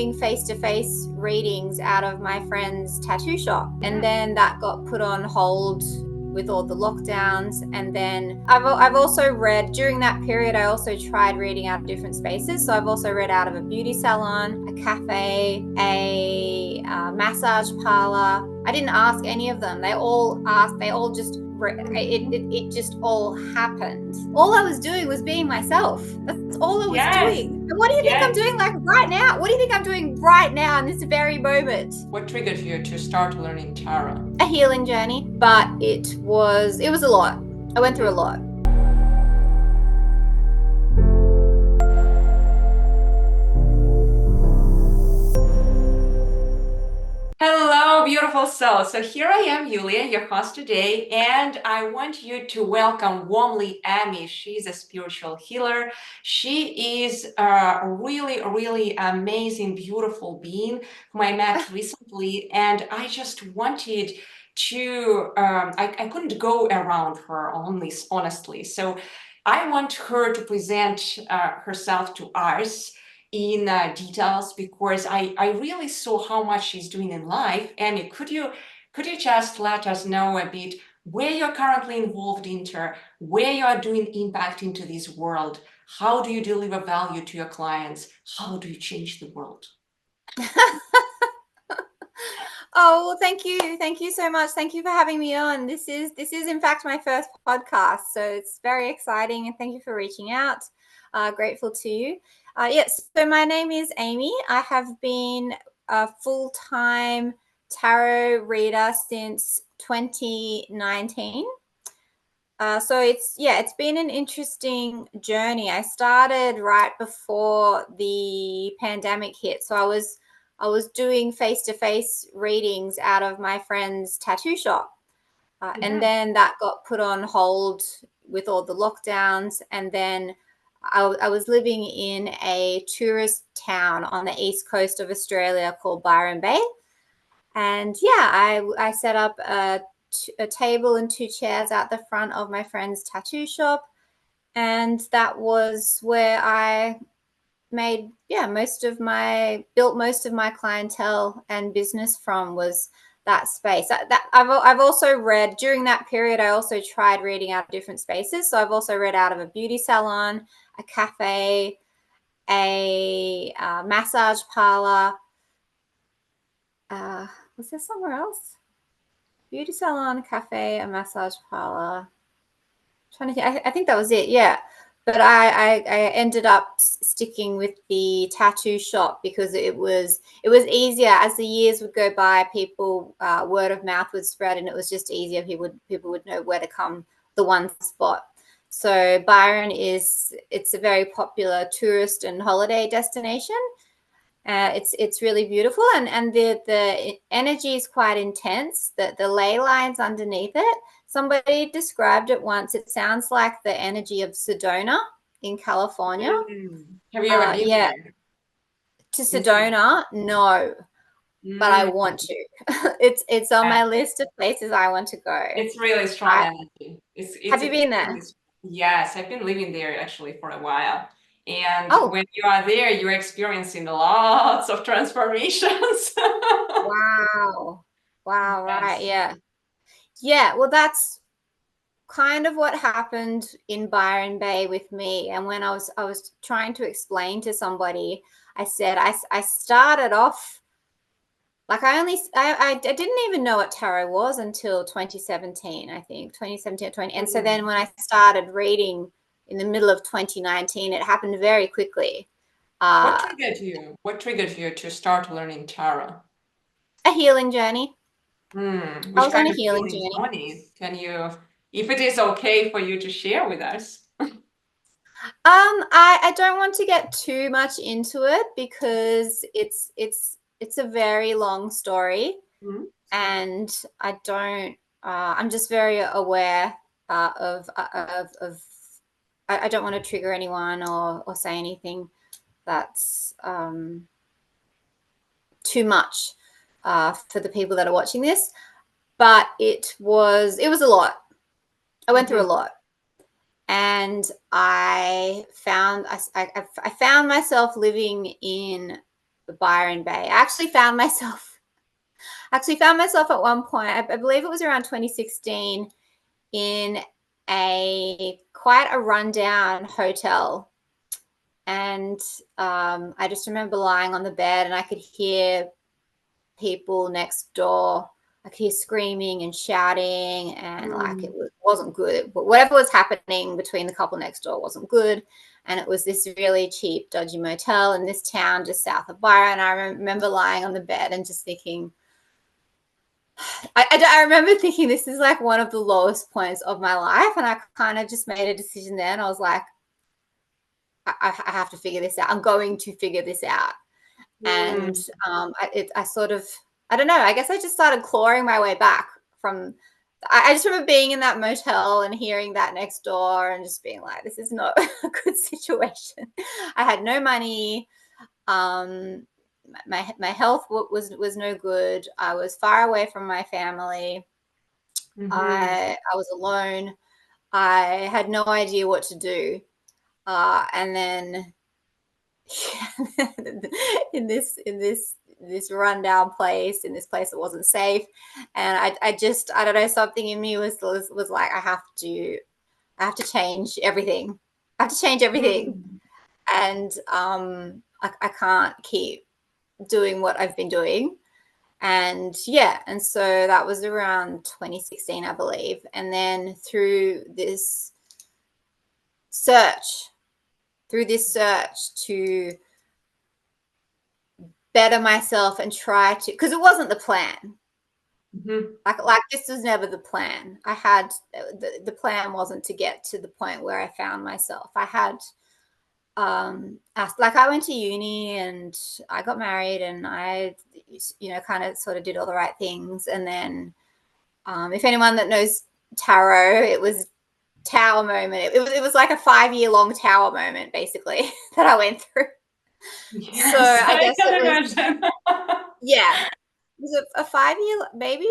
doing face-to-face readings out of my friend's tattoo shop, and then that got put on hold with all the lockdowns. And then I've also read during that period, I also tried reading out of different spaces. So I've also read out of a beauty salon, a cafe, a massage parlor. I didn't ask any of them. They all just it just all happened. All I was doing was being myself. That's all I was doing. And what do you think I'm doing like right now? What do you think I'm doing right now in this very moment? What triggered you to start learning tarot? A healing journey, but it was a lot. I went through a lot. Hello, beautiful soul. So here I am, Yulia, your host today, and I want you to welcome warmly Amy. She's a spiritual healer. She is a really, really amazing, beautiful being whom I met recently, and I just wanted to, I couldn't go around her honestly. So I want her to present herself to us in details, because I really saw how much she's doing in life. Amy, could you just let us know a bit where you're currently involved into, where you are doing impact into this world? How do you deliver value to your clients? How do you change the world? Oh, well, thank you so much. Thank you for having me on. This is in fact my first podcast, so it's very exciting, and thank you for reaching out. Grateful to you. Yes, so my name is Amy. I have been a full-time tarot reader since 2019. So it's been an interesting journey. I started right before the pandemic hit. So I was doing face-to-face readings out of my friend's tattoo shop. And then that got put on hold with all the lockdowns. And then I was living in a tourist town on the east coast of Australia called Byron Bay. And I set up a table and 2 chairs out the front of my friend's tattoo shop. And that was where I made built most of my clientele and business from, was that space. That I've also read during that period, I also tried reading out of different spaces. So I've also read out of a beauty salon, a cafe, a massage parlor. Was there somewhere else? Beauty salon, cafe, a massage parlor. Trying to think. I think that was it. Yeah. But I ended up sticking with the tattoo shop because it was easier as the years would go by. People word of mouth would spread, and it was just easier. People would know where to come, the one spot. So Byron it's a very popular tourist and holiday destination. It's really beautiful, and the energy is quite intense. The ley lines underneath it. Somebody described it once. It sounds like the energy of Sedona in California. Have you ever been there? To Sedona? No, but I want to. It's on my list of places I want to go. It's really strong energy. Have you been there? Yes, I've been living there actually for a while. And when you are there, you're experiencing lots of transformations. Wow. Right. Yeah. Well, that's kind of what happened in Byron Bay with me. And when I was trying to explain to somebody, I said I started off like I didn't even know what tarot was until 2017, I think 2017 or 20. And so then when I started reading in the middle of 2019, it happened very quickly. What triggered you to start learning tarot? A healing journey. I was on a healing journey. Can you, if it is okay for you to share with us? I don't want to get too much into it because it's a very long story, and I don't. I'm just very aware of. I don't want to trigger anyone or say anything that's too much for the people that are watching this. But it was a lot. I went through a lot. And I found myself living in Byron Bay. I actually found myself at one point, I believe it was around 2016, in quite a rundown hotel. And I just remember lying on the bed and I could hear people next door. I could hear screaming and shouting, and like it wasn't good. But whatever was happening between the couple next door wasn't good. And it was this really cheap, dodgy motel in this town just south of Byron. I remember lying on the bed and just thinking, I remember thinking this is like one of the lowest points of my life. And I kind of just made a decision then. I was like, I have to figure this out. I'm going to figure this out. And I sort of, I don't know, I guess I just started clawing my way back from, I just remember being in that motel and hearing that next door and just being like, this is not a good situation. I had no money. My health was no good. I was far away from my family. I was alone. I had no idea what to do. And then in this rundown place, in this place that wasn't safe, and I don't know, something in me was like, I have to change everything. I have to change everything, and I can't keep doing what I've been doing. And and so that was around 2016, I believe. And then through this search to better myself and try to, because it wasn't the plan. Like this was never the plan. I had the plan wasn't to get to the point where I found myself. I had like I went to uni and I got married and I kind of sort of did all the right things. And then if anyone that knows tarot, it was tower moment. It was like a 5-year long tower moment basically that I went through. Yes, so I guess can it was, imagine. it was a 5-year, maybe.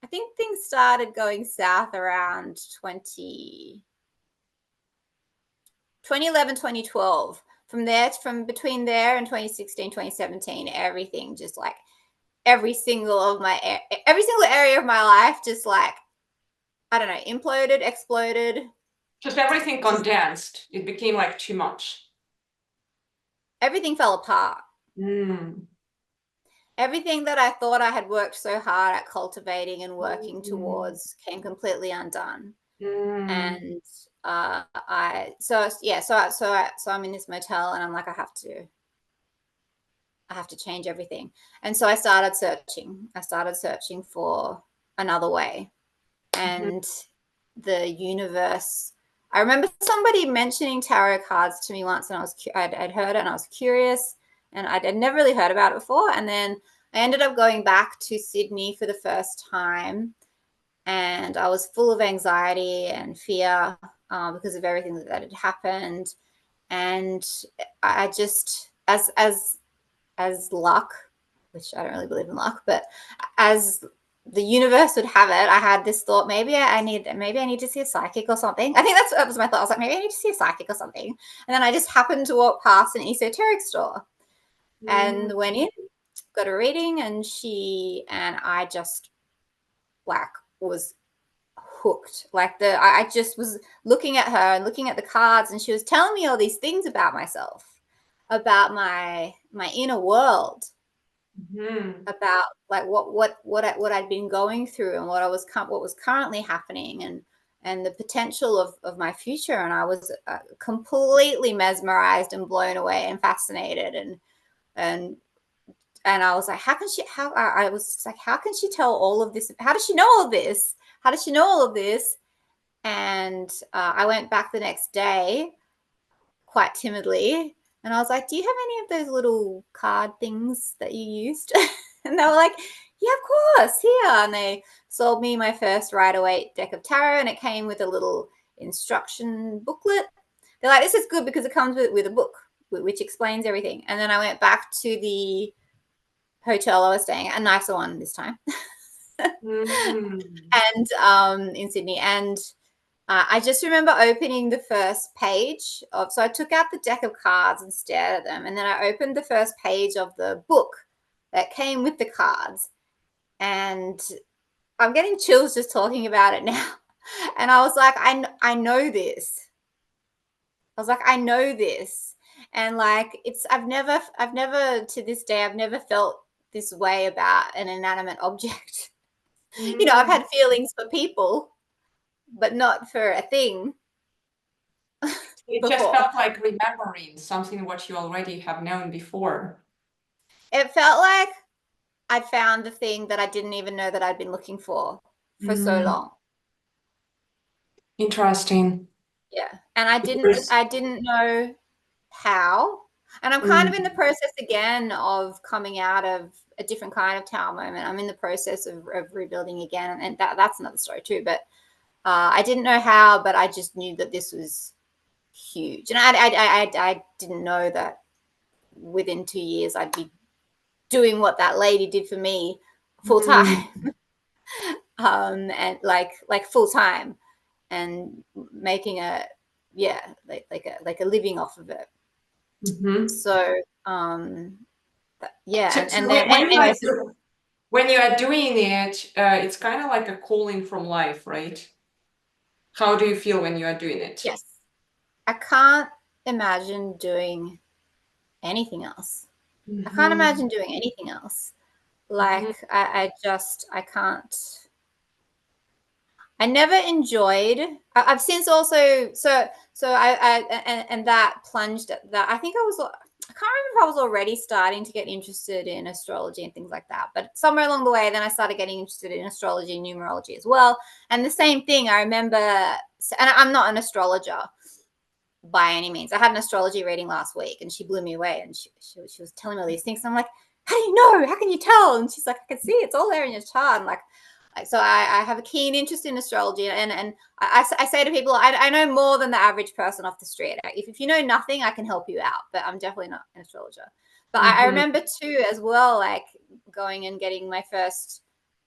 I think things started going south around 2011, 2012. From between there and 2016, 2017, everything just like every single area of my life just like, I don't know, imploded, exploded. Just everything condensed. It became like too much. Everything fell apart. Everything that I thought I had worked so hard at cultivating and working towards came completely undone. And I'm in this motel and I'm like, I have to change everything. And so I started searching for another way. And the universe, I remember somebody mentioning tarot cards to me once, and I'd heard it and I was curious, and I'd never really heard about it before. And then I ended up going back to Sydney for the first time, and I was full of anxiety and fear because of everything that had happened. And I just, as luck, which I don't really believe in luck, but as the universe would have it, I had this thought, maybe I need to see a psychic or something. I think that was my thought. I was like, maybe I need to see a psychic or something. And then I just happened to walk past an esoteric store and went in, got a reading, and I just like was hooked. Like I just was looking at her and looking at the cards, and she was telling me all these things about myself, about my inner world, about like what I'd been going through and what was currently happening, and the potential of my future. And I was completely mesmerized and blown away and fascinated, and I was like, how can she tell all of this? How does she know all of this? How does she know all of this? And I went back the next day quite timidly, and I was like, do you have any of those little card things that you used? And they were like, yeah, of course, here. And they sold me my first Rider-Waite deck of tarot, and it came with a little instruction booklet. They're like, this is good because it comes with a book which explains everything. And then I went back to the hotel I was staying at, a nicer one this time. And in Sydney, and I just remember opening the first page of, so I took out the deck of cards and stared at them, and then I opened the first page of the book that came with the cards, and I'm getting chills just talking about it now. And I was like, I know this. I was like, I know this. And like, I've never to this day, I've never felt this way about an inanimate object. You know, I've had feelings for people, but not for a thing. It just Before. felt like remembering something what you already have known before. It felt like I found the thing that I didn't even know that I'd been looking for so long. Interesting. Yeah. And I didn't know how. And I'm kind of in the process again of coming out of a different kind of tower moment. I'm in the process of rebuilding again, and that's another story too. But I didn't know how, but I just knew that this was huge, and I didn't know that within 2 years I'd be doing what that lady did for me full time, and like full time, and making a like a living off of it. So yeah, So, and then anyways, when you are doing it, it's kind of like a calling from life, right? How do you feel when you are doing it? yes, I can't imagine doing anything else. I can't imagine doing anything else. Like I can't. I never enjoyed. I've since also and that plunged at that. I think I can't remember if I was already starting to get interested in astrology and things like that. But somewhere along the way, then I started getting interested in astrology and numerology as well. And the same thing, I remember, and I'm not an astrologer by any means. I had an astrology reading last week, and she blew me away. And she was telling me all these things. And I'm like, how do you know? How can you tell? And she's like, I can see it's all there in your chart. And like, so I have a keen interest in astrology, and I say to people, I know more than the average person off the street. If you know nothing, I can help you out, but I'm definitely not an astrologer. But I remember too, as well, like going and getting my first.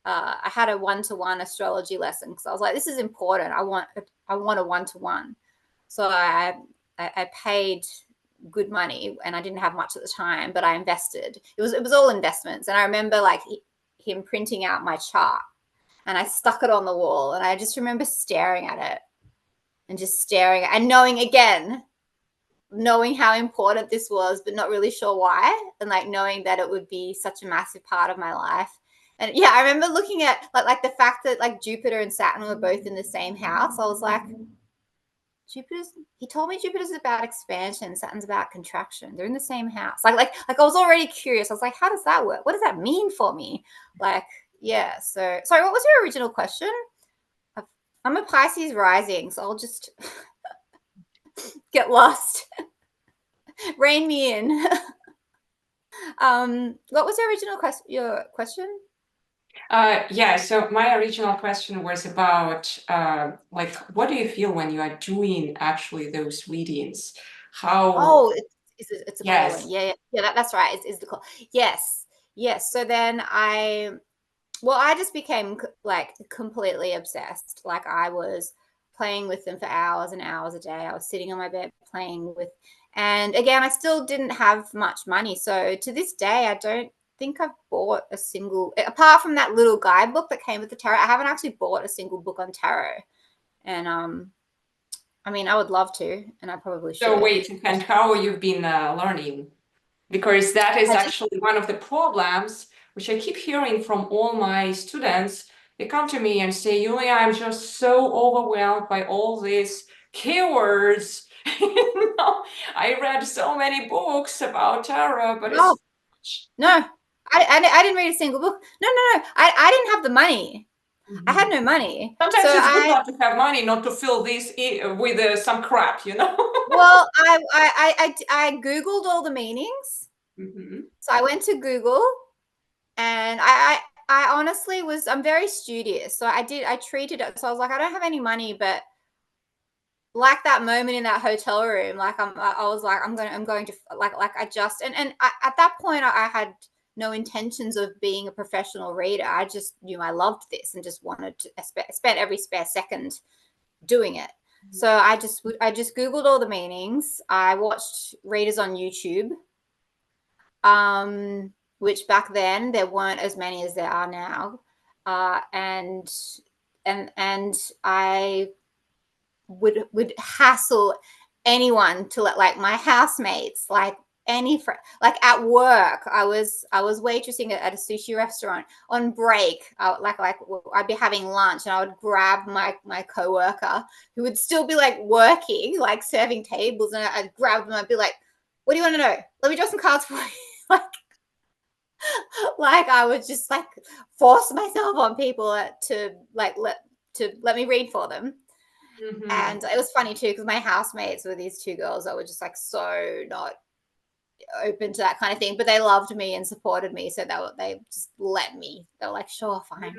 I had a one-to-one astrology lesson because I was like, this is important. I want a one-to-one. So I paid good money, and I didn't have much at the time, but I invested. It was all investments, and I remember like him printing out my chart. And I stuck it on the wall, and I just remember staring at it and just staring and knowing how important this was, but not really sure why. And like knowing that it would be such a massive part of my life. And yeah, I remember looking at like the fact that like Jupiter and Saturn were both in the same house. I was like, he told me Jupiter's about expansion, Saturn's about contraction. They're in the same house. Like I was already curious. I was like, how does that work? What does that mean for me? Like, yeah. So, sorry, what was your original question? I'm a Pisces rising, so I'll just get lost. Rein me in. What was your original question? Yeah, so my original question was about like, what do you feel when you are doing actually those readings? How? Oh, it's a Yes. calling. Yeah. That's right. It's the call. Yes. So then I just became like completely obsessed. Like I was playing with them for hours and hours a day. I was sitting on my bed playing with, and again, I still didn't have much money. So to this day, I don't think I've bought a single, apart from that little guidebook that came with the tarot, I haven't actually bought a single book on tarot. And I mean, I would love to, and I probably should. So wait, and how you've been learning? Because that is actually one of the problems which I keep hearing from all my students. They come to me and say, Yulia, I'm just so overwhelmed by all these keywords. I read so many books about tarot, but no, I didn't read a single book. No. I didn't have the money. I had no money. Sometimes it's good not to have money, not to fill this with some crap, Well, I Googled all the meanings. So I went to Google, and I honestly I'm very studious. So I treated it. So I was like, I don't have any money, but like that moment in that hotel room, like I was like, I'm going to like I just, and at that point I had no intentions of being a professional reader. I just knew I loved this and just wanted to spend every spare second doing it. So I just Googled all the meanings. I watched readers on YouTube, which back then there weren't as many as there are now. And I would hassle anyone to let, like, my housemates, like any friend, like at work. I was waitressing at a sushi restaurant on break. I'd be having lunch and I would grab my coworker who would still be like working, like serving tables, and I'd grab them. I'd be like, "What do you want to know? Let me draw some cards for you." like I would just like force myself on people to let me read for them. Mm-hmm. And it was funny too, because my housemates were these two girls that were just like so not open to that kind of thing, but they loved me and supported me, so they just let me. They were like, sure, fine.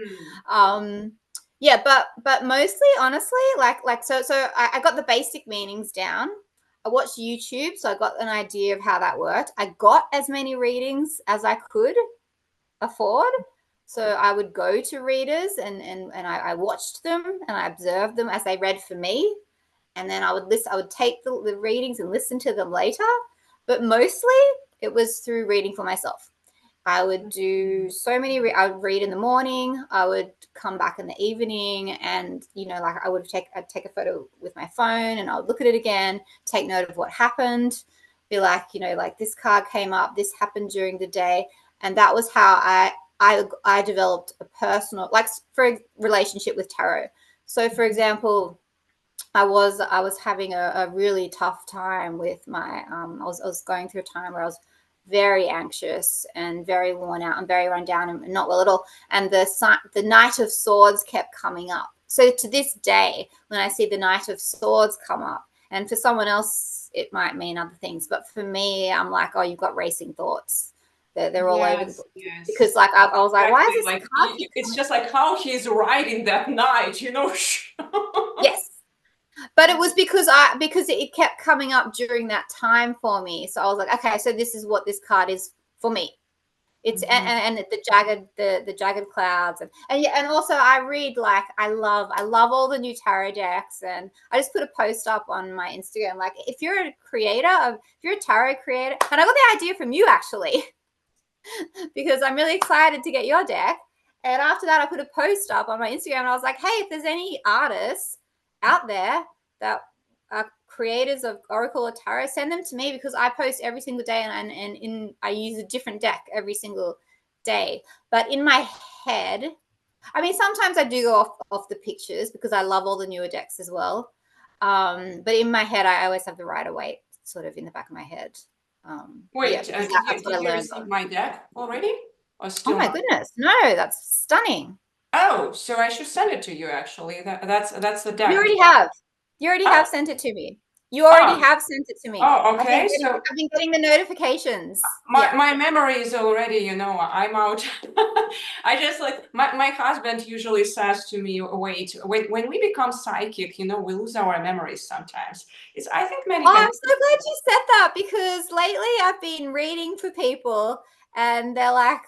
Yeah, but mostly, honestly, so I got the basic meanings down. I watched YouTube, so I got an idea of how that worked. I got as many readings as I could afford. So I would go to readers and I watched them and I observed them as they read for me. And then I would take the readings and listen to them later. But mostly it was through reading for myself. I would do so many, I would read in the morning, I would come back in the evening, and, like I'd take a photo with my phone and I would look at it again, take note of what happened, be like, like this card came up, this happened during the day. And that was how I developed a personal, like, for relationship with tarot. So for example, I was having a really tough time with my I was going through a time where I was very anxious and very worn out and very run down and not well at all. And the Knight of Swords kept coming up. So to this day, when I see the Knight of Swords come up, and for someone else it might mean other things, but for me, I'm like, oh, you've got racing thoughts. They're all over the place. Yes. Because like I was like, why is this like card it's just like how he's riding that knight, Yes. But it was because it kept coming up during that time for me. So I was like, okay, so this is what this card is for me. It's and the jagged clouds and also I read, like, I love all the new tarot decks, and I just put a post up on my Instagram, like, if you're a tarot creator, and I got the idea from you actually, because I'm really excited to get your deck. And after that, I put a post up on my Instagram and I was like, hey, if there's any artists out there that are creators of Oracle or Tarot, send them to me, because I post every single day and I use a different deck every single day. But in my head, I mean, sometimes I do go off the pictures because I love all the newer decks as well. But in my head, I always have the Rider-Waite sort of in the back of my head. Wait, yeah, did you receive my deck already? Or still oh my not? goodness, no, that's stunning. Oh, so I should send it to you actually. That's the deck. You already have. You already have sent it to me. You already have sent it to me. Oh, okay. I've been getting the notifications. My memory is already, I'm out. I just like my husband usually says to me, wait, when we become psychic, we lose our memories sometimes. I think many. Oh, I'm so glad you said that, because lately I've been reading for people and they're like,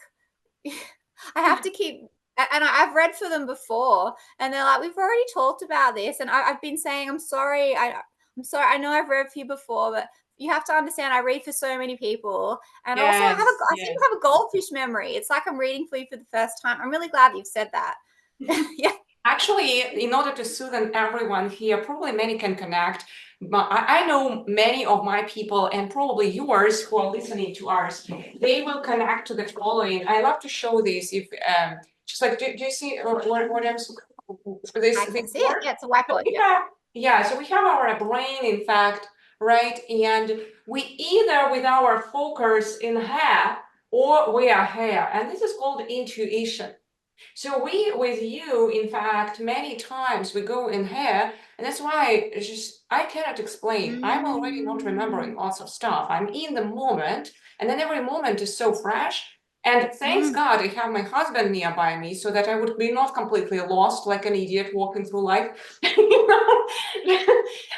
I have to keep, and I've read for them before, and they're like, we've already talked about this, and I've been saying, I'm sorry, I'm sorry, I know I've read for you before, but you have to understand, I read for so many people, and also I seem to have a goldfish memory. It's like I'm reading for you for the first time. I'm really glad you've said that. Yeah. Actually, in order to soothe everyone here, probably many can connect. But I know many of my people, and probably yours who are listening to ours, they will connect to the following. I love to show this. If just like, do you see what I'm? I can see it. Yeah, it's a whiteboard. So we have our brain, in fact, right? And we either with our focus in hair or we are hair, and this is called intuition. So with you, in fact, many times we go in here, and that's why I cannot explain. I'm already not remembering lots of stuff. I'm in the moment, and then every moment is so fresh. And thanks God I have my husband nearby me, so that I would be not completely lost like an idiot walking through life.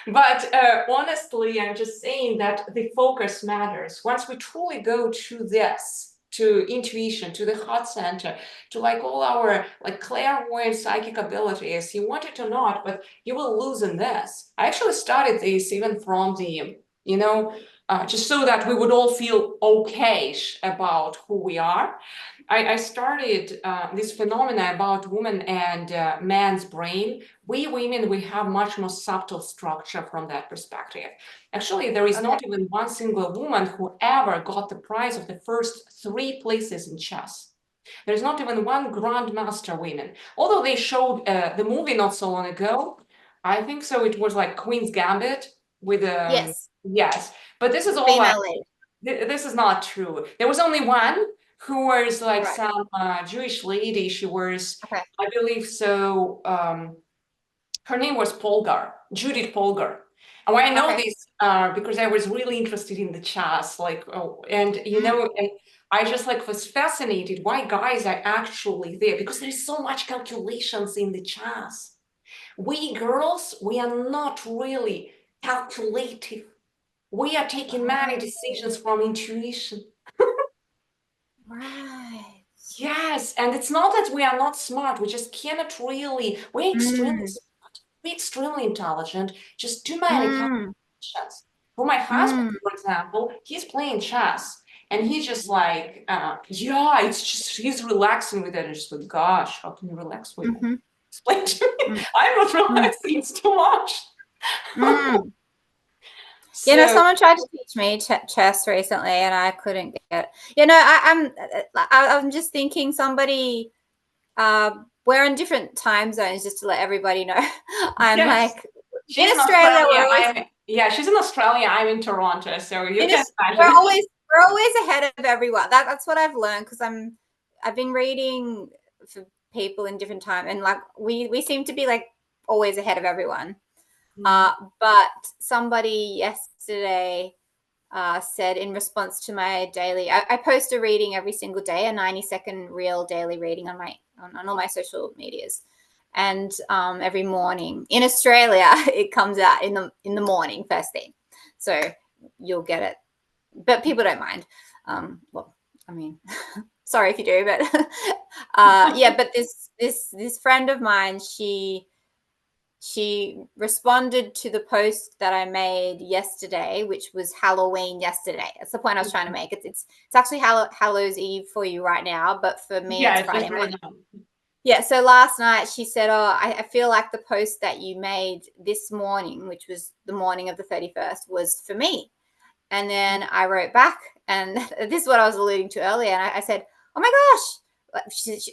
But honestly, I'm just saying that the focus matters. Once we truly go to to intuition, to the heart center, to like all our like clairvoyant psychic abilities. You want it or not, but you will lose in this. I actually started this even from the, just so that we would all feel okay about who we are. I started this phenomena about women and man's brain. We women, we have much more subtle structure from that perspective. Actually, there is not even one single woman who ever got the prize of the first 3 places in chess. There's not even one grandmaster women. Although they showed the movie not so long ago, I think so. It was like Queen's Gambit with yes, but this is all like, this is not true. There was only one who was like some Jewish lady. She was, I believe so. Her name was Polgar, Judith Polgar. And why I know this because I was really interested in the chess, like, and I just like was fascinated why guys are actually there, because there's so much calculations in the chess. We girls, we are not really calculative. We are taking many decisions from intuition. Right. Yes, and it's not that we are not smart. We just cannot really. We're extremely smart. We're extremely intelligent. Just too many calculations. For my husband, for example, he's playing chess, and he's just like, yeah, it's just he's relaxing with it. And just like, gosh, how can you relax with it? Explain to me. I'm not relaxing. It's too much. So, someone tried to teach me chess recently, and I couldn't get it. I'm just thinking somebody. We're in different time zones, just to let everybody know. I'm like she's in Australia. She's in Australia. I'm in Toronto, so you can imagine. We're always ahead of everyone. That's what I've learned, because I've been reading for people in different time, and like we seem to be like always ahead of everyone. But somebody yesterday said, in response to my daily, I post a reading every single day, a 90-second real daily reading on all my social medias, and every morning in Australia it comes out in the morning, first thing, so you'll get it, but people don't mind. Well, I mean, sorry if you do, but but this friend of mine, she responded to the post that I made yesterday, which was Halloween yesterday. That's the point I was trying to make. It's actually Hallows Eve for you right now, but for me, it's Friday morning. Yeah, so last night she said, oh, I feel like the post that you made this morning, which was the morning of the 31st, was for me. And then I wrote back, and this is what I was alluding to earlier, and I said, oh my gosh. She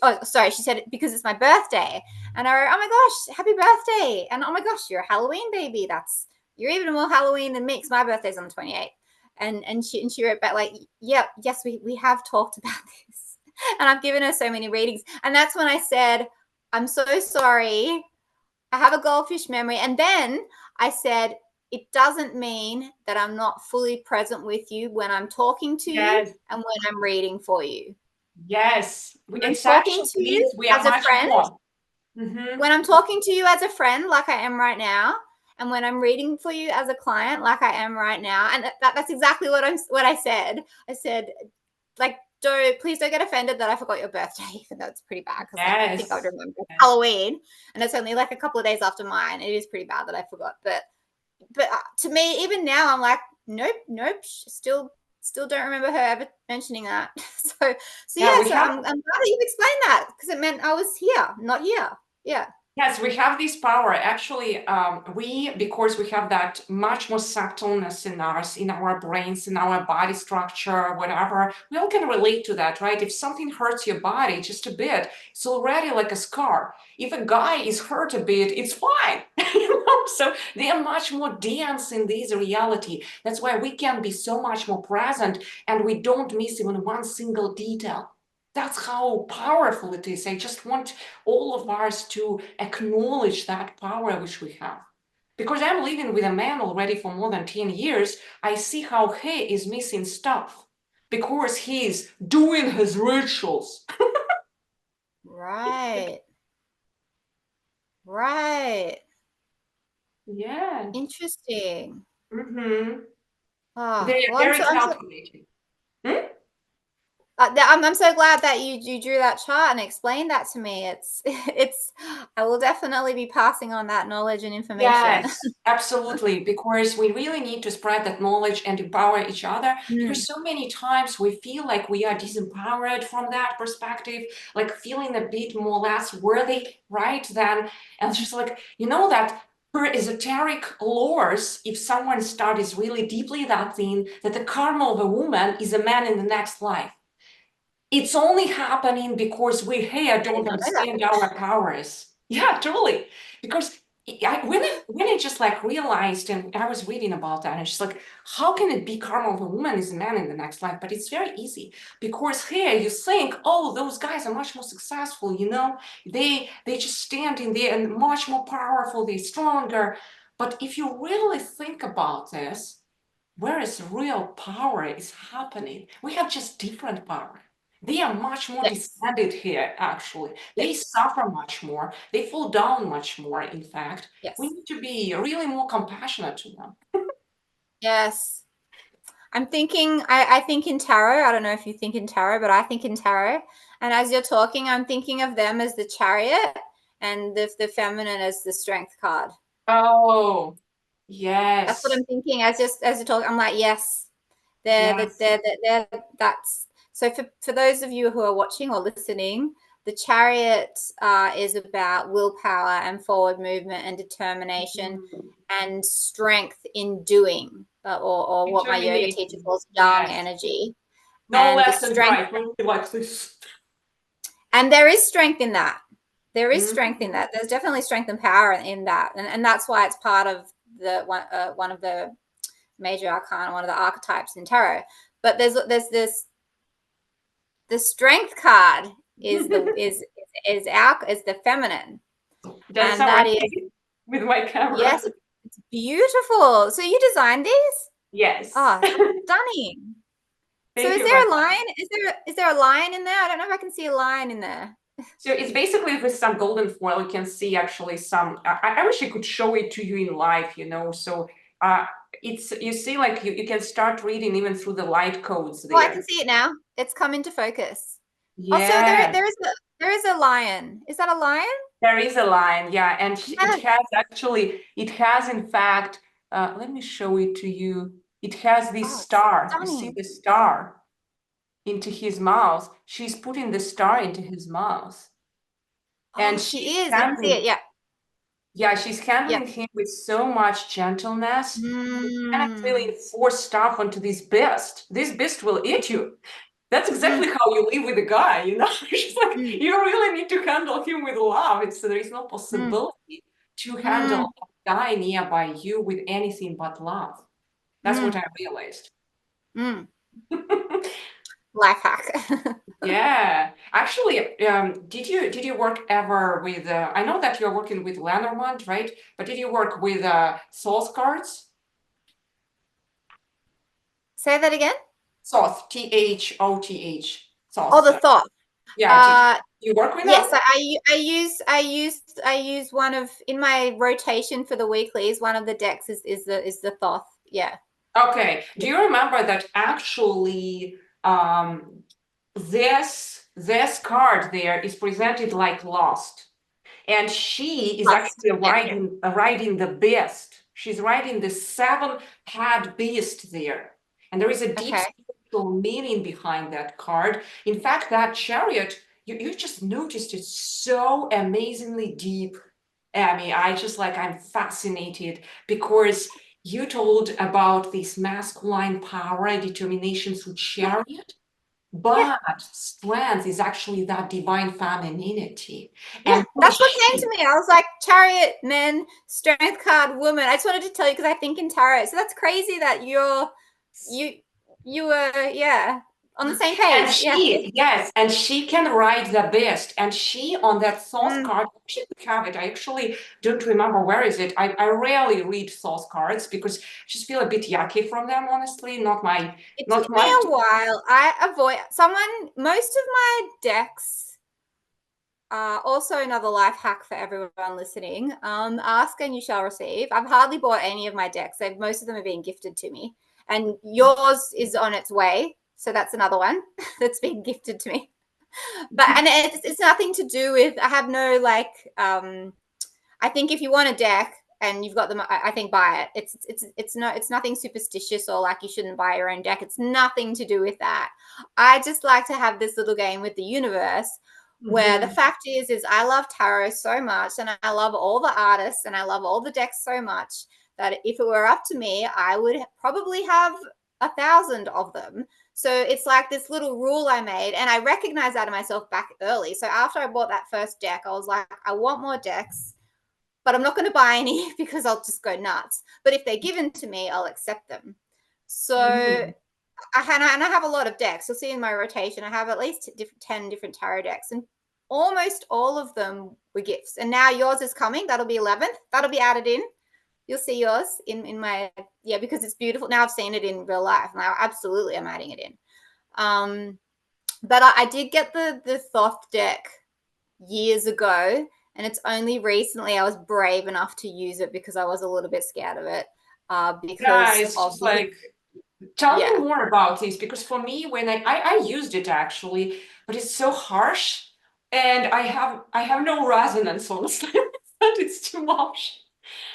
said, because it's my birthday. And I wrote, oh my gosh, happy birthday. And oh my gosh, you're a Halloween baby. You're even more Halloween than me, because my birthday's on the 28th. And she wrote back like, yeah, yes, we have talked about this. And I've given her so many readings. And that's when I said, I'm so sorry. I have a goldfish memory. And then I said, it doesn't mean that I'm not fully present with you when I'm talking to you and when I'm reading for you. Yes, I'm talking to you as a friend. When I'm talking to you as a friend, like I am right now, and when I'm reading for you as a client, like I am right now, and that's exactly what I said. I said, like, please don't get offended that I forgot your birthday, even though it's pretty bad, because I think I would remember Halloween, and it's only like a couple of days after mine. It is pretty bad that I forgot, but to me, even now, I'm like, nope, still don't remember her ever mentioning that. So I'm glad that you've explained that, because it meant I was here, not here. Yeah. Yes, we have this power. Actually, because we have that much more subtleness in our brains, in our body structure, whatever, we all can relate to that, right? If something hurts your body just a bit, it's already like a scar. If a guy is hurt a bit, it's fine. So they are much more dense in this reality. That's why we can be so much more present, and we don't miss even one single detail. That's how powerful it is. I just want all of us to acknowledge that power which we have. Because I'm living with a man already for more than 10 years, I see how he is missing stuff because he's doing his rituals. Right. Right. Yeah. Interesting. Mm-hmm. Oh, They're very calculating. I'm so glad that you drew that chart and explained that to me. It's I will definitely be passing on that knowledge and information. Yes, absolutely, because we really need to spread that knowledge and empower each other, Mm, because so many times we feel like we are disempowered from that perspective, like feeling a bit more less worthy, right? Then, and it's just like, that per esoteric lores, if someone studies really deeply that thing, that the karma of a woman is a man in the next life. It's only happening because we here I did don't not know that. understand our powers. Yeah, truly. Because when I just like realized, and I was reading about that, and it's just like, how can it be karma of a woman is a man in the next life? But it's very easy, because here you think, oh, those guys are much more successful, they just stand in there and much more powerful, they're stronger. But if you really think about this, where is real power is happening? We have just different power. They are much more Yes, descended here, actually. They yes, suffer much more. They fall down much more, in fact. We yes, need to be really more compassionate to them. yes. I'm thinking. I think in tarot. I don't know if you think in tarot, but I think in tarot. And as you're talking, I'm thinking of them as the chariot and the feminine as the strength card. Oh, That's what yes. I'm thinking as you talk. I'm like, yes, Yes. they're that's so for those of you who are watching or listening, the chariot is about willpower and forward movement and determination Mhm. and strength in doing, or what my yoga teacher Determination. calls yang Yes. energy. No And the left and strength, right. Really like this. and there is strength in that. There is strength in Mhm. that. There's definitely strength and power in that, and that's why it's part of the one of the major arcana, one of the archetypes in tarot. But there's this the strength card is the feminine, Does and that that is resonate with my camera? yes, it's beautiful. So you designed these? Yes. Oh, stunning. So Thank is you very there a much. lion? Is there a lion in there? I don't know if I can see a lion in there. So it's basically with some golden foil, you can see actually some, I wish I could show it to you in live, So it's, you see, like you can start reading even through the light codes Oh, I can there. see it now. It's come into focus. Also, Yeah, there is a lion. Is that a lion? there is a line, yeah, and it Yes. has actually, it has in fact, let me show it to you. It has this Oh, it's star. You see stunning. the star into his mouth. She's putting the star into his mouth, Oh, and she's she is. I can see handling. it. Yeah. Yeah, she's Yeah. handling him with so much gentleness. You cannot really Mm. enforce stuff onto this beast. This beast will eat you. That's Mm. exactly how you live with a guy. She's like, Mm. you really need to handle him with love. There is no Mm. possibility to handle Mm. a guy nearby you with anything but love. That's what Mm. I realized. Mm. Life hack. Yeah, actually, did you work ever with? I know that you're working with Lenormand, right? But did you work with Source cards? Say that again. Thoth, Thoth, Oh, Thoth. the thought. Yeah, did Uh, you work with yes, them? I use one of in my rotation for the weeklies. One of the decks is the Thoth. Yeah. Okay. Do Yeah. you remember that actually this card there is presented like lost, and she is Plus, actually yeah. riding the beast. She's riding the seven-head beast there, and there is a deep Okay. spiritual meaning behind that card. In fact, that chariot, you just noticed it's so amazingly deep. Amy, I'm fascinated because you told about this masculine power and determination through Yeah. chariot, Yeah. but strength is actually that divine femininity. Yeah, And who is that's what came she? to me. I was like, chariot, men, strength card, woman. I just wanted to tell you because I think in tarot. So that's crazy that you you were yeah on the same And page. Yeah. she, yes, and she can write the best. And she on that source Mm. card, she could have it. I actually don't remember where is it. I rarely read source cards because I just feel a bit yucky from them, honestly. It Not took me my a while. I avoid someone. Most of my decks. Also, another life hack for everyone listening. Ask and you shall receive. I've hardly bought any of my decks. Most of them are being gifted to me, and yours is on its way. So that's another one that's been gifted to me. But and it's nothing to do with, I have no like I think if you want a deck and you've got them, I think buy it. It's nothing superstitious or like you shouldn't buy your own deck. It's nothing to do with that. I just like to have this little game with the universe where the Mhm. fact is I love tarot so much and I love all the artists and I love all the decks so much that if it were up to me, I would probably have 1,000 of them. So it's like this little rule I made, and I recognized that in myself back early. So after I bought that first deck, I was like, I want more decks, but I'm not going to buy any because I'll just go nuts. But if they're given to me, I'll accept them. So Mhm. I have a lot of decks. You'll see in my rotation, I have at least 10 different tarot decks, and almost all of them were gifts. And now yours is coming. That'll be 11th. That'll be added in. You'll see yours in my, yeah, because it's beautiful. Now I've seen it in real life. Now absolutely I'm adding it in. But I did get the Thoth deck years ago, and it's only recently I was brave enough to use it because I was a little bit scared of it. Yeah, Because it's of just like, tell me yeah. more about this, because for me, when I used it actually, but it's so harsh, and I have no resonance, honestly. And it's too much.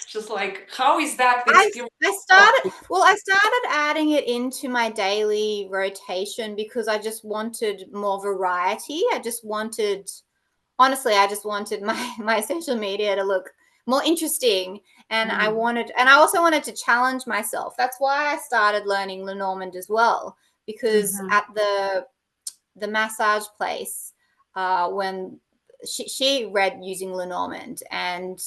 Just like, how is that I experience? I started I started adding it into my daily rotation because I just wanted more variety. I just wanted, honestly, I just wanted my social media to look more interesting, and Mhm. I also wanted to challenge myself. That's why I started learning Lenormand as well, because Mhm. at the massage place, when she read using Lenormand, and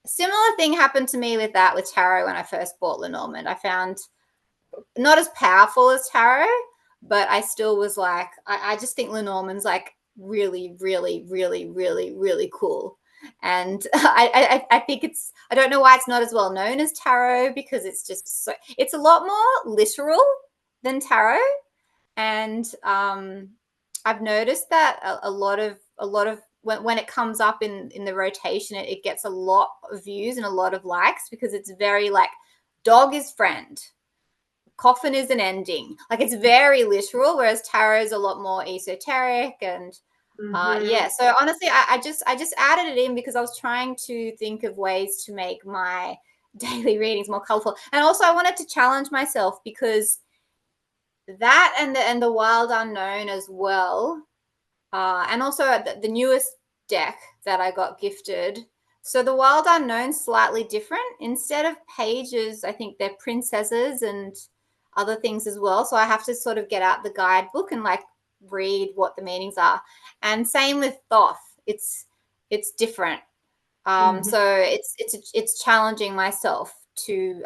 similar thing happened to me with that with tarot when I first bought Lenormand. I found not as powerful as tarot, but I still was like, I just think Lenormand's like really, really, really, really, really cool. And I think I don't know why it's not as well known as tarot, because it's just so, it's a lot more literal than tarot. And I've noticed that a lot of when it comes up in the rotation, it gets a lot of views and a lot of likes because it's very like dog is friend, coffin is an ending. Like it's very literal, whereas tarot is a lot more esoteric and Mhm. yeah. So honestly, I just added it in because I was trying to think of ways to make my daily readings more colorful, and also I wanted to challenge myself because that and the wild unknown as well, and also the newest deck that I got gifted. So the wild unknown slightly different. Instead of pages, I think they're princesses and other things as well. So I have to sort of get out the guidebook and like read what the meanings are. And same with Thoth. It's different. Mhm. So it's challenging myself to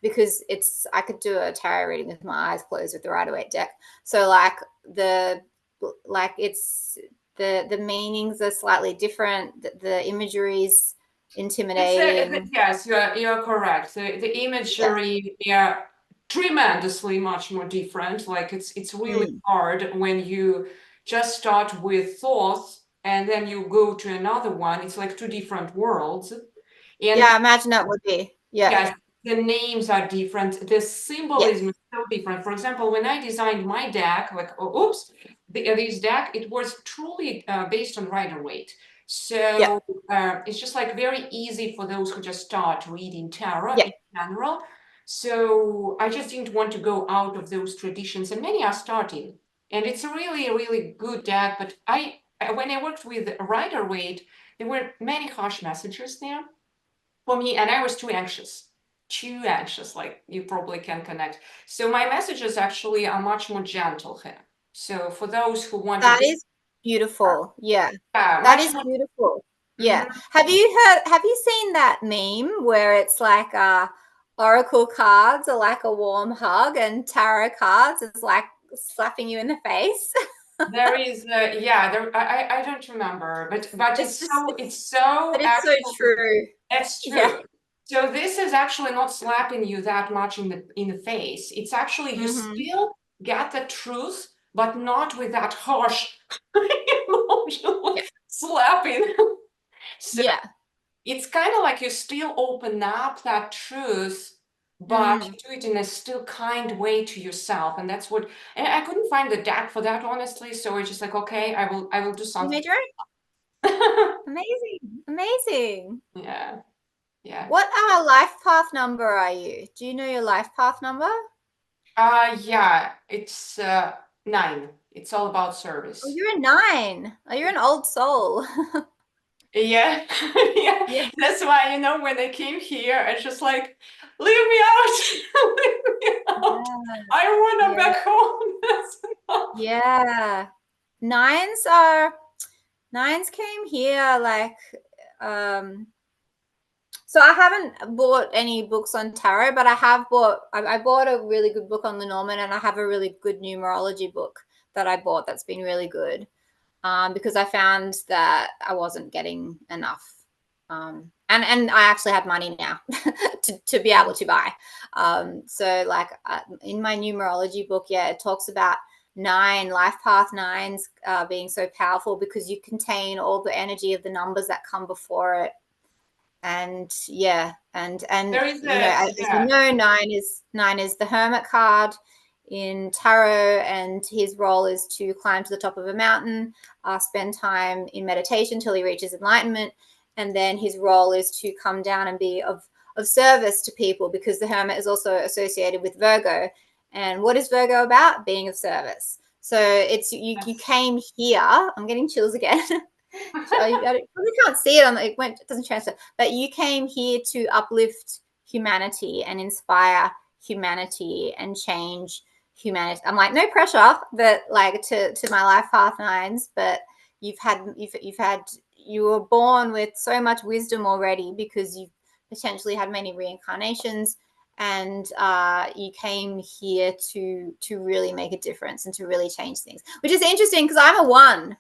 because it's I could do a tarot reading with my eyes closed with the Rider-Waite deck. So the like it's the meanings are slightly different. The imagery is intimidating. Yes, you're correct. The Yeah. imagery, yeah, tremendously much more different. Like it's really Mm. hard when you just start with thoughts and then you go to another one. It's like two different worlds. Yeah, And I imagine that would be. Yeah. yes, the names are different. The Yes. symbolism is so different. For example, when I designed my deck, like, oh, oops, this deck, it was truly based on Rider-Waite. Yeah. So it's just like very easy for those who just start reading tarot Yeah. in general. So I just didn't want to go out of those traditions, and many are starting. And it's a really, really good deck. But when I worked with Rider-Waite, there were many harsh messages there for me, and I was too anxious, like you probably can connect. So my messages actually are much more gentle here. So for those who want to That be is beautiful. Yeah. That much is more. beautiful. Yeah. Mhm. Have you seen that meme where it's like oracle cards are like a warm hug and tarot cards is like slapping you in the face? There is, yeah, I don't remember, but It's it's just so but it's so actually, true. that's Yeah. true. So this is actually not slapping you that much in the face. It's actually you Hmm. still get the truth, but not with that harsh emotional Yeah. slapping. So Yeah. it's kind of like you still open up that truth, but you do it in a still kind way to yourself. And that's what, and I couldn't find the deck for that, honestly. So it's just like, okay, I will do You something. made your own? Amazing. Amazing. Yeah. Yeah. What life path number are you? Do you know your life path number? Yeah, it's 9. It's all about service. Oh, you're a 9. Oh, you're an old soul. Yeah. Yeah. Yeah. That's why, when they came here, it's just like, leave me out. Leave me out. I want them back home. Yeah. Nines came here like so I haven't bought any books on tarot, but I bought a really good book on Lenormand, and I have a really good numerology book that I bought that's been really good. Because I found that I wasn't getting enough. And I actually have money now to be able to buy. So like in my numerology book, it talks about 9 life path 9s being so powerful because you contain all the energy of the numbers that come before it. And There is as you know, 9 is the Hermit card in tarot, and his role is to climb to the top of a mountain, spend time in meditation till he reaches enlightenment, and then his role is to come down and be of service to people, because the Hermit is also associated with Virgo. And what is Virgo about? Being of service. So it's you came here. I'm getting chills again. I probably can't see it it doesn't transfer, but you came here to uplift humanity and inspire humanity and change humanity. I'm like, no pressure, but like to my life path 9s, but you were born with so much wisdom already because you've potentially had many reincarnations, and you came here to really make a difference and to really change things, which is interesting because I'm a 1.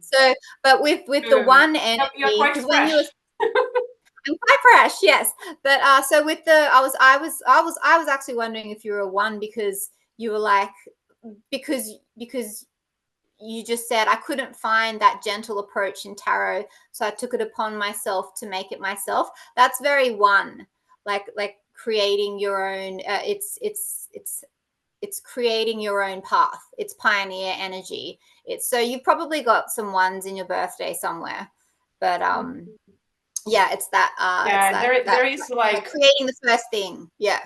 So, but with the 1 energy, because when you I'm quite fresh, yes. But so with the, I was actually wondering if you were a 1 because you were like, because you just said I couldn't find that gentle approach in tarot, so I took it upon myself to make it myself. That's very 1, like creating your own. It's creating your own path. It's pioneer energy. It's so you've probably got some 1s in your birthday somewhere, but it's that. There is like creating the first thing. Yeah.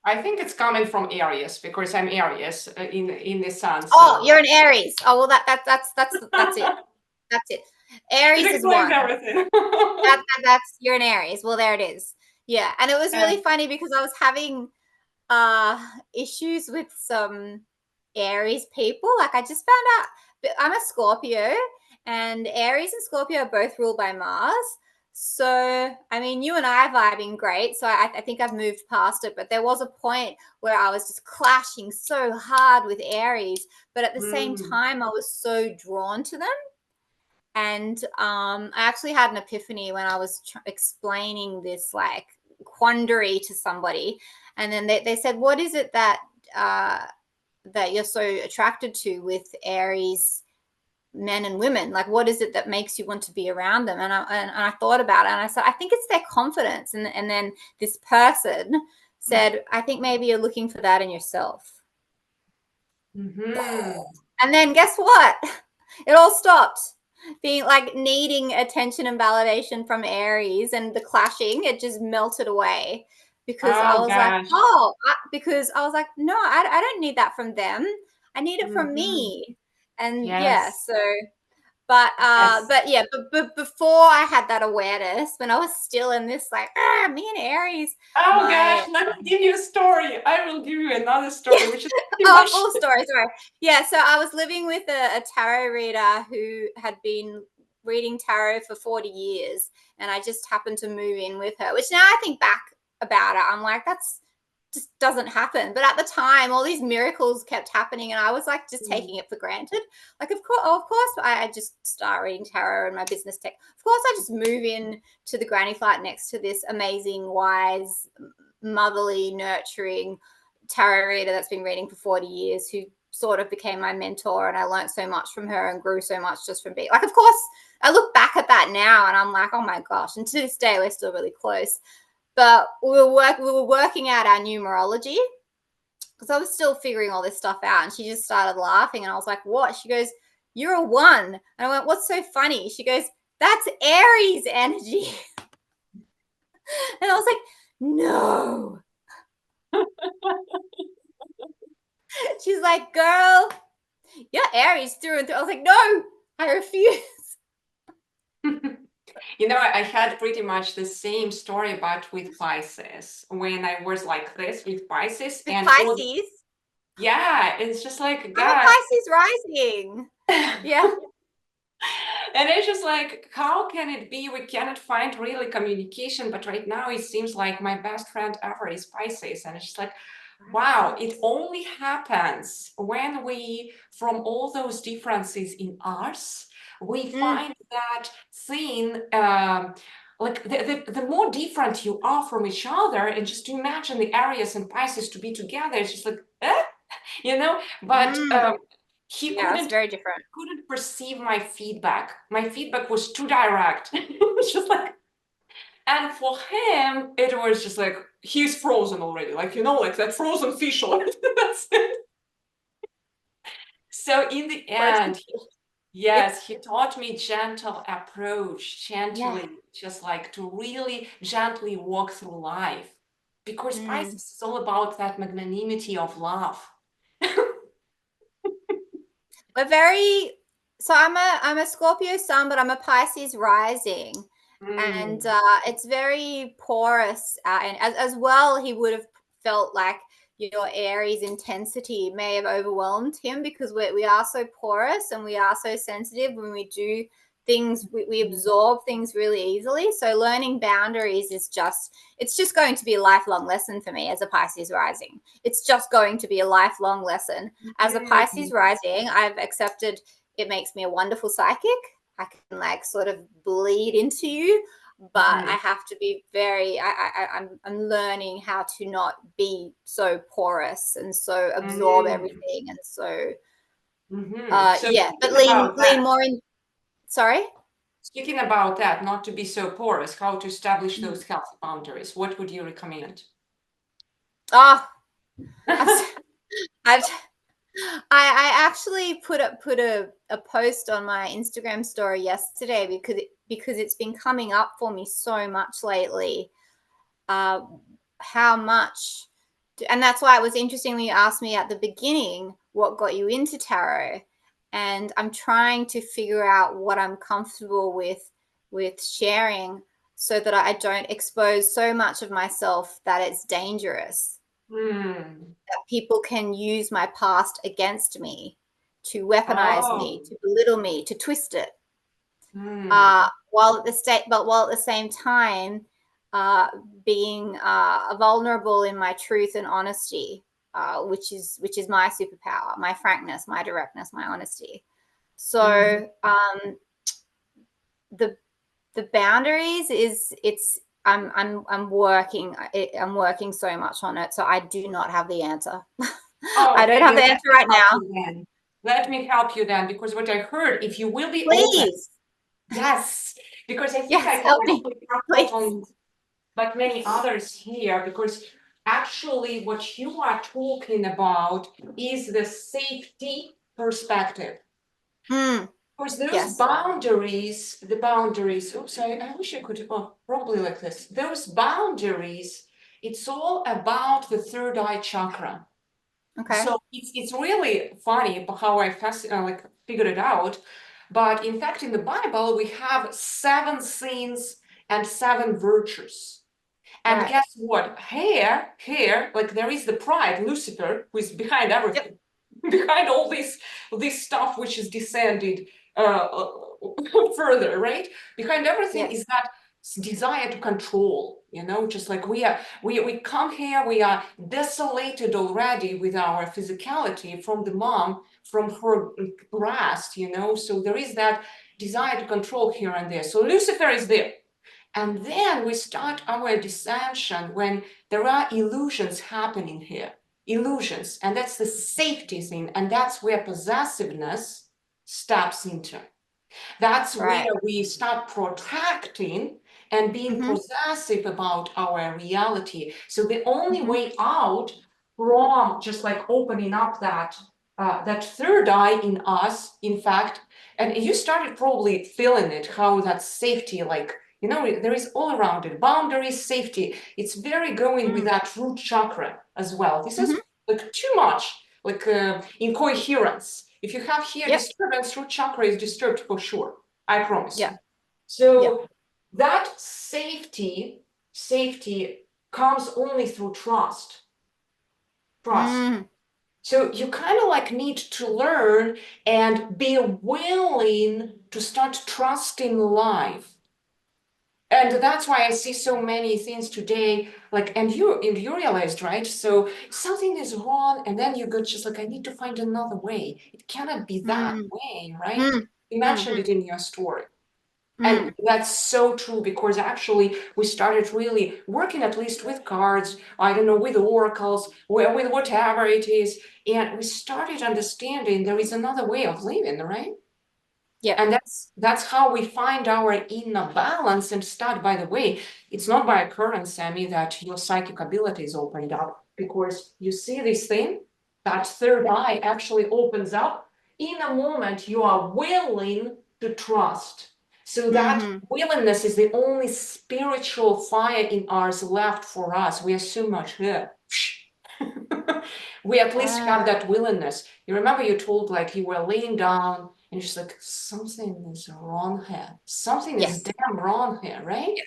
I think it's coming from Aries because I'm Aries in the sun. So. Oh, you're an Aries. Oh well, that's it. That's it. Aries is 1. Everything. That's you're an Aries. Well, there it is. Yeah, and it was really funny because I was having issues with some Aries people. Like I just found out I'm a Scorpio, and Aries and Scorpio are both ruled by Mars. So, I mean, you and I are vibing great. So I think I've moved past it. But there was a point where I was just clashing so hard with Aries. But at the same time, I was so drawn to them. And I actually had an epiphany when I was explaining this like quandary to somebody. And then they said, what is it that that you're so attracted to with Aries men and women? Like, what is it that makes you want to be around them? And I thought about it, and I said, I think it's their confidence. And then this person said, I think maybe you're looking for that in yourself. And then guess what? It all stopped. Being like needing attention and validation from Aries and the clashing, it just melted away because I was like, no, I don't need that from them. I need it from me. And but before I had that awareness, when I was still in this like, me and Aries. Oh gosh, let me give you a story. I will give you another story, which is full story. Sorry. Yeah, so I was living with a tarot reader who had been reading tarot for 40 years, and I just happened to move in with her, which now I think back about it, I'm like, that's just doesn't happen. But at the time, all these miracles kept happening, and I was like just taking it for granted. Like, of course, I just start reading tarot and my business tech. Of course, I just move in to the granny flat next to this amazing, wise, motherly, nurturing tarot reader that's been reading for 40 years, who sort of became my mentor, and I learned so much from her and grew so much just from being like, of course, I look back at that now and I'm like, oh my gosh. And to this day, we're still really close. but we were working out our numerology because I was still figuring all this stuff out. And she just started laughing. And I was like, what? She goes, you're a 1. And I went, what's so funny? She goes, that's Aries energy. And I was like, no. She's like, girl, you're Aries through and through. I was like, no, I refuse. You know, I had pretty much the same story, but with Pisces, when I was like this with Pisces With and all, Pisces. yeah, it's just like, I'm a God. Pisces rising. Yeah. And it's just like, how can it be? We cannot find really communication, but right now it seems like my best friend ever is Pisces. And it's just like, wow, it only happens when we, from all those differences in us, we find that thing, like the more different you are from each other, and just to imagine the Aries and Pisces to be together, it's just like, you know, but he Yeah, it's very different. couldn't perceive my feedback. My feedback was too direct. It was just like, and for him, it was just like, he's frozen already, like, you know, like that frozen fish. That's it. So in the end, yes, he taught me gentle approach, gently, just like to really gently walk through life. Because Pisces is all about that magnanimity of love. We're very, so I'm a Scorpio sun, but I'm a Pisces rising. And it's very porous. And as well, he would have felt like your Aries intensity may have overwhelmed him because we are so porous and we are so sensitive when we do things, we absorb things really easily. So learning boundaries is it's just going to be a lifelong lesson for me as a Pisces rising. It's just going to be a lifelong lesson. As a Pisces rising, I've accepted it makes me a wonderful psychic. I can like sort of bleed into you, but I have to be very, I'm learning how to not be so porous and so absorb everything. And so, yeah, but lean more in, sorry? Speaking about that, not to be so porous, how to establish those healthy boundaries, what would you recommend? Oh, I actually put a post on my Instagram story yesterday because it's been coming up for me so much lately. How much, and that's why it was interesting when you asked me at the beginning what got you into tarot, and I'm trying to figure out what I'm comfortable with sharing so that I don't expose so much of myself that it's dangerous. That people can use my past against me, to weaponize me, to belittle me, to twist it. While at the same time, being vulnerable in my truth and honesty, which is my superpower, my frankness, my directness, my honesty. So the boundaries is I'm working so much on it. So I do not have the answer. I don't have the answer right now. Let me help you then, because what I heard, if you will be open, yes, because I think I can, but many others here, because actually what you are talking about is the safety perspective. Because those boundaries, the boundaries, oops, I wish I could, probably like this. Those boundaries, it's all about the third eye chakra. Okay. So it's really funny how I like figured it out. But in fact, in the Bible, we have 7 sins and 7 virtues. And guess what? Here, like there is the pride, Lucifer, who is behind everything, behind all this stuff which is descended further, right? Behind everything is that desire to control, you know, just like we come here, we are desolated already with our physicality from the mom, from her breast, you know, so there is that desire to control here and there. So Lucifer is there. And then we start our descension when there are illusions happening here. Illusions, and that's the safety thing, and that's where possessiveness steps into. That's where we start protracting and being possessive about our reality. So the only way out from just like opening up that that third eye in us, in fact, and you started probably feeling it, how that safety, like, you know, there is all around it, boundaries, safety. It's very going with that root chakra as well. This is like too much, like incoherence. If you have here disturbance, root chakra is disturbed for sure. I promise you. So that safety comes only through trust. So you kind of like need to learn and be willing to start trusting life. And that's why I see so many things today, like, and you realized, right? So something is wrong, and then you go just like, I need to find another way. It cannot be that way, right? You mentioned it in your story. And that's so true, because actually we started really working at least with cards, I don't know, with oracles, with whatever it is. And we started understanding there is another way of living, right? Yeah. And that's how we find our inner balance and start. By the way, it's not by occurrence, Sammy, that your psychic abilities opened up, because you see this thing, that third eye actually opens up in a moment you are willing to trust. So that willingness is the only spiritual fire in ours left for us. We are so much here. We at least have that willingness. You remember you told, like, you were laying down and you're just like, something is wrong here. Something is damn wrong here, right?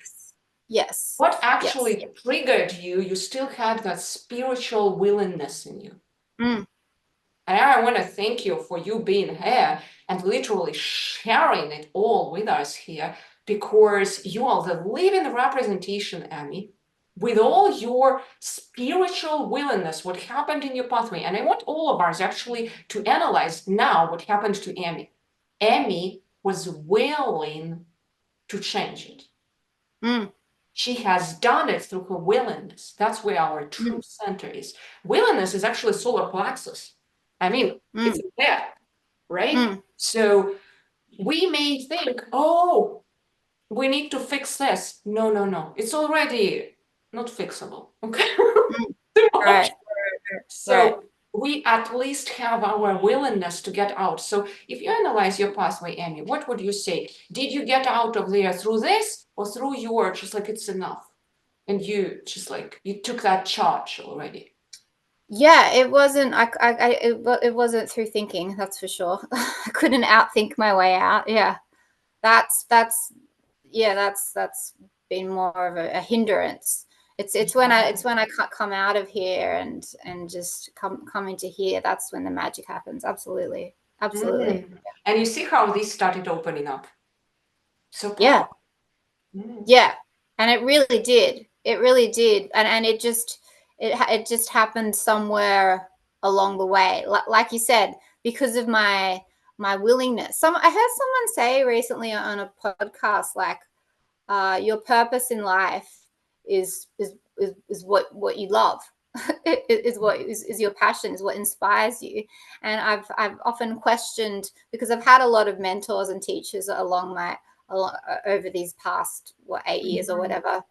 Yes. What actually triggered you? You still had that spiritual willingness in you. And I want to thank you for you being here and literally sharing it all with us here, because you are the living representation, Amy, with all your spiritual willingness, what happened in your pathway. And I want all of us actually to analyze now what happened to Amy. Amy was willing to change it. She has done it through her willingness. That's where our true center is. Willingness is actually solar plexus. I mean, it's there, right? So we may think, oh, we need to fix this. No, no, no. It's already not fixable. Okay. Right. So we at least have our willingness to get out. So if you analyze your pathway, Amy, what would you say? Did you get out of there through this, or through your just like it's enough? And you just like, you took that charge already. Yeah, it wasn't. It wasn't through thinking. That's for sure. I couldn't outthink my way out. Yeah, that's been more of a hindrance. It's when I come out of here and just come into here. That's when the magic happens. Absolutely. And you see how this started opening up. So powerful. Yeah, and it really did. It really did, and it just happened somewhere along the way. Like you said, because of my willingness. I heard someone say recently on a podcast, like, your purpose in life is what you love. is what is your passion, is what inspires you. And I've often questioned, because I've had a lot of mentors and teachers over these past 8 years or whatever,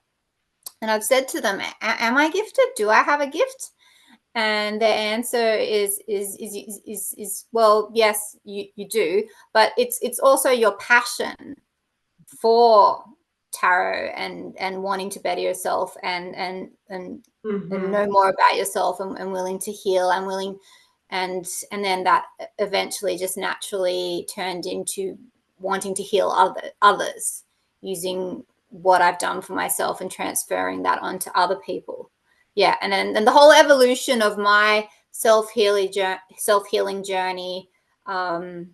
and I've said to them, am I gifted? Do I have a gift? And the answer is well, yes, you do, but it's also your passion for tarot and wanting to better yourself and know more about yourself and willing to heal and willing, and then that eventually just naturally turned into wanting to heal others using what I've done for myself and transferring that onto other people. Yeah, and then the whole evolution of my self-healing journey to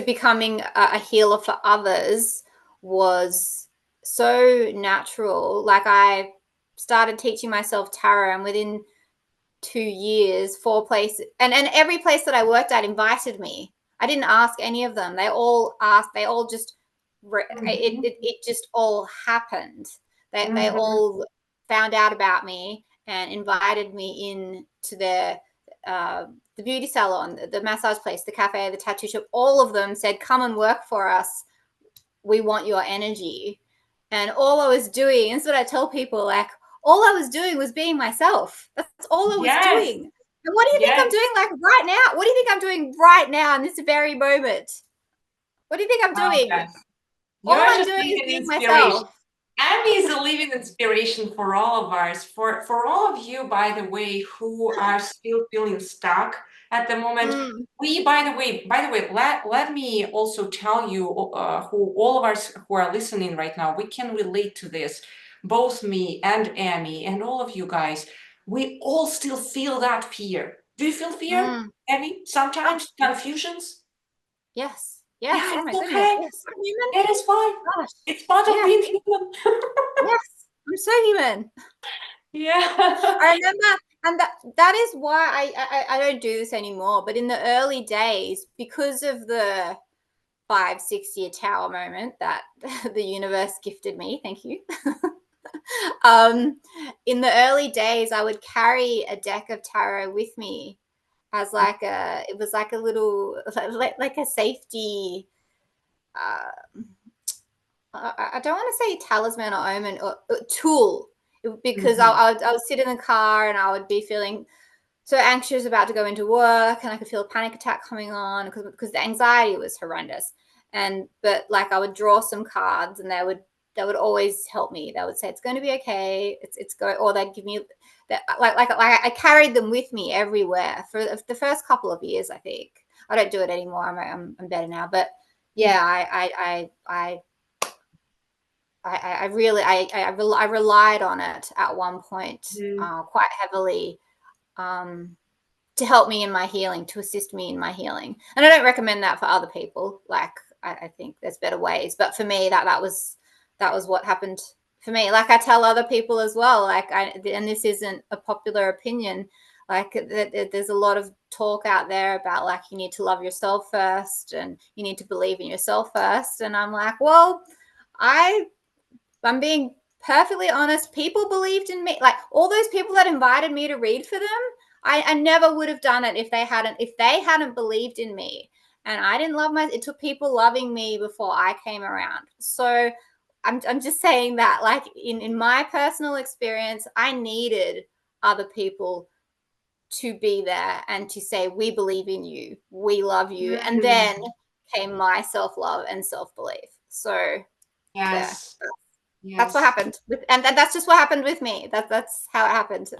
becoming a healer for others was so natural. Like, I started teaching myself tarot, and within 2 years, 4 places, and every place that I worked at invited me. I didn't ask any of them. They all asked. They all just it just all happened. They all found out about me and invited me in to their the beauty salon, the massage place, the cafe, the tattoo shop. All of them said, come and work for us. we want your energy. And all I was doing, and that's what I tell people, like, all I was doing was being myself. That's all I was Yes. doing. And what do you think I'm Yes. doing, like, right now? What do you think I'm doing right now in this very moment? What do you think I'm Oh, doing? yes. All You're I'm just doing is living being inspiration. myself. Amy is a living inspiration for all of us, for all of you, by the way, who are still feeling stuck at the moment. We, by the way, let me also tell you, who all of us who are listening right now, we can relate to this. Both me and Amy and all of you guys, we all still feel that fear. Do you feel fear, Amy? Sometimes confusions? Yes. Yes. Yeah, Oh it's my goodness. okay. Yes. I'm human. It is fine. Gosh. It's part of Yeah. being human. Yes. I'm so human. Yeah. I remember, and that is why I don't do this anymore. But in the early days, because of the 5-6 year tower moment that the universe gifted me, thank you. In the early days, I would carry a deck of tarot with me as like it was like a little, like a safety. I don't want to say talisman or omen or tool, because I would sit in the car and I would be feeling so anxious about to go into work, and I could feel a panic attack coming on because the anxiety was horrendous. But like I would draw some cards and they would always help me. They would say it's going to be okay. It's going, or they'd give me that, like I carried them with me everywhere for the first couple of years. I think I don't do it anymore. I'm better now, but yeah, I really I relied on it at one point quite heavily, to help me in my healing, to assist me in my healing. And I don't recommend that for other people. Like I think there's better ways, but for me that was what happened for me. Like I tell other people as well. Like and this isn't a popular opinion. Like there's a lot of talk out there about like you need to love yourself first and you need to believe in yourself first. And I'm like, well, I'm being perfectly honest. People believed in me. Like all those people that invited me to read for them, I never would have done it if they hadn't believed in me. And I didn't love it took people loving me before I came around. So I'm just saying that, like in my personal experience, I needed other people to be there and to say, we believe in you, we love you. And then came my self-love and self-belief. So yeah. Yes. That's what Yes. happened and that's just what happened with me. That's how it happened.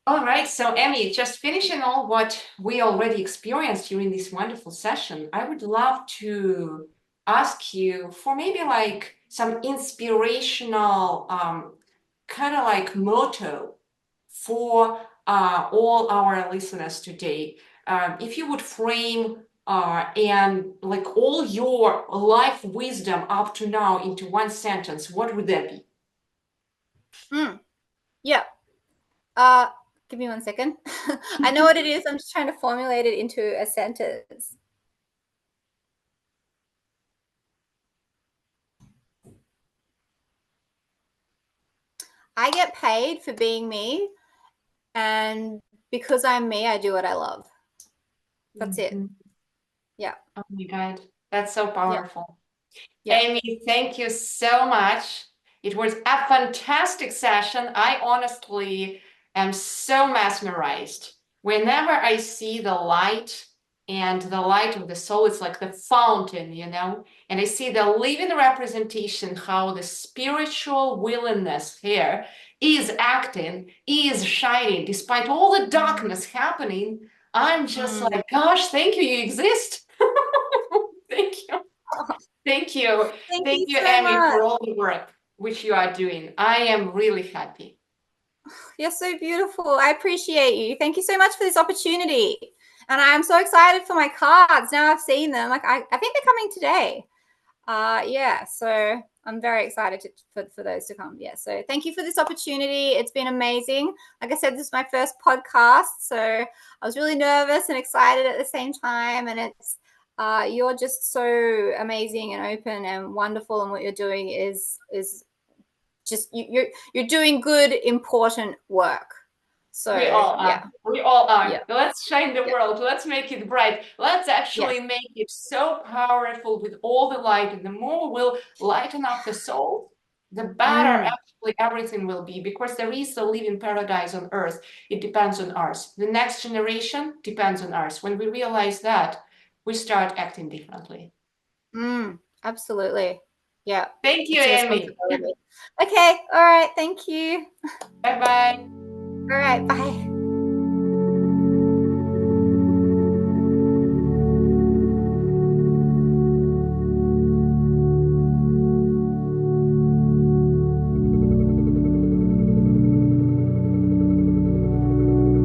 All right. So, Emmy, just finishing all what we already experienced during this wonderful session, I would love to ask you for maybe like some inspirational kind of like motto for all our listeners today. If you would frame and like all your life wisdom up to now into one sentence, what would that be? Yeah. Give me 1 second. I know what it is. I'm just trying to formulate it into a sentence. I get paid for being me, and because I'm me, I do what I love. That's it. Yeah. Oh my God, that's so Yeah. powerful. Yeah. Amy, thank you so much. It was a fantastic session. I honestly am so mesmerized. Whenever I see the light and the light of the soul, it's like the fountain, you know, and I see the living representation, how the spiritual willingness here is acting, is shining, despite all the darkness happening. I'm just like, gosh, thank you, you exist. Thank you. Thank you. Thank Thank you you, so Amy, much. for all the work which you are doing. I am really happy. You're so beautiful. I appreciate you. Thank you so much for this opportunity. And I'm so excited for my cards. Now I've seen them. Like I think they're coming today. Yeah, so I'm very excited for those to come. Yeah, so thank you for this opportunity. It's been amazing. Like I said, this is my first podcast, so I was really nervous and excited at the same time. And it's you're just so amazing and open and wonderful, and what you're doing is just you're doing good, important work. So we all are. yeah. We all are. Yeah. Let's shine the Yeah. world. Let's make it bright. Let's actually make it so powerful with all the light. And the more we'll lighten up the soul, the better actually everything will be, because there is a living paradise on earth. It depends on us. The next generation depends on us. When we realize that, we start acting differently. Absolutely. Yeah. Thank you, It's a Amy. responsibility. Okay. All right. Thank you. Bye-bye. All right. Bye.